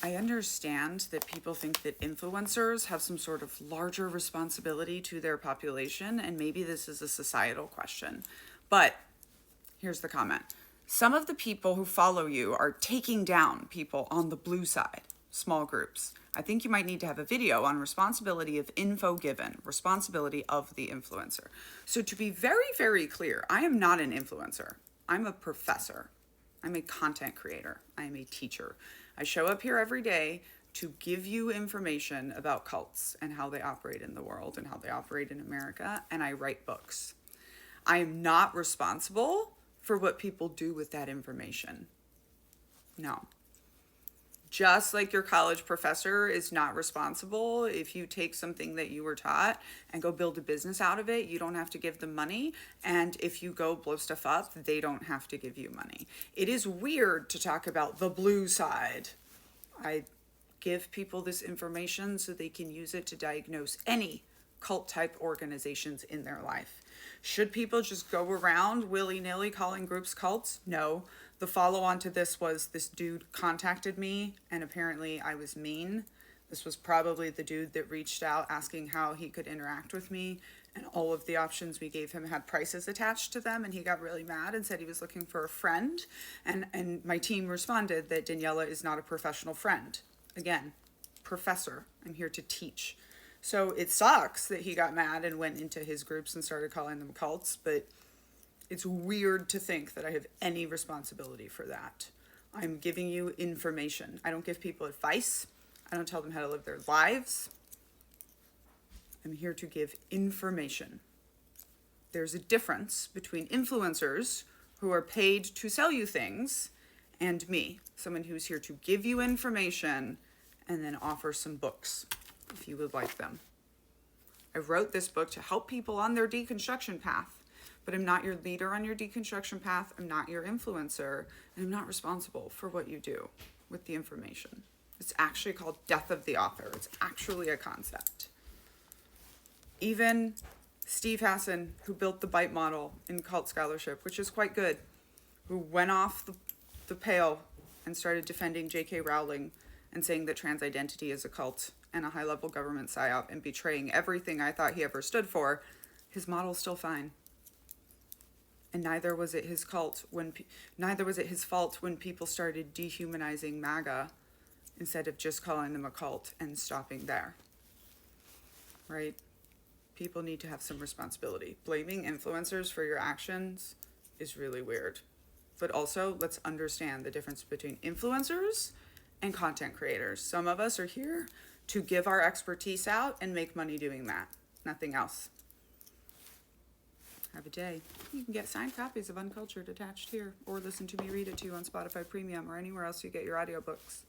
I understand that people think that influencers have some sort of larger responsibility to their population, and maybe this is a societal question. But here's the comment. Some of the people who follow you are taking down people on the blue side, small groups. I think you might need to have a video on responsibility of info given, responsibility of the influencer. So to be very, very clear, I am not an influencer. I'm a professor. I'm a content creator. I am a teacher. I show up here every day to give you information about cults and how they operate in the world and how they operate in America, and I write books. I am not responsible for what people do with that information. No. Just like your college professor is not responsible if you take something that you were taught and go build a business out of it, you don't have to give them money. And if you go blow stuff up, they don't have to give you money. It is weird to talk about the blue side. I give people this information so they can use it to diagnose any cult type organizations in their life. Should people just go around willy-nilly calling groups cults? No. The follow-on to this was this dude contacted me and apparently I was mean. This was probably the dude that reached out asking how he could interact with me, and all of the options we gave him had prices attached to them, and he got really mad and said he was looking for a friend. And my team responded that Daniela is not a professional friend. Again, professor. I'm here to teach. So it sucks that he got mad and went into his groups and started calling them cults, but it's weird to think that I have any responsibility for that. I'm giving you information. I don't give people advice. I don't tell them how to live their lives. I'm here to give information. There's a difference between influencers who are paid to sell you things and me, someone who's here to give you information and then offer some books if you would like them. I wrote this book to help people on their deconstruction path, but I'm not your leader on your deconstruction path. I'm not your influencer, and I'm not responsible for what you do with the information. It's actually called Death of the Author. It's actually a concept. Even Steve Hassan, who built the BITE model in cult scholarship, which is quite good, who went off the pale and started defending J.K. Rowling and saying that trans identity is a cult and a high-level government psyop and betraying everything I thought he ever stood for, his model's still fine. And neither was it his fault when people started dehumanizing MAGA instead of just calling them a cult and stopping there. Right? People need to have some responsibility. Blaming influencers for your actions is really weird. But also, let's understand the difference between influencers and content creators. Some of us are here to give our expertise out and make money doing that. Nothing else. Have a day. You can get signed copies of Uncultured attached here, or listen to me read it to you on Spotify Premium or anywhere else you get your audiobooks.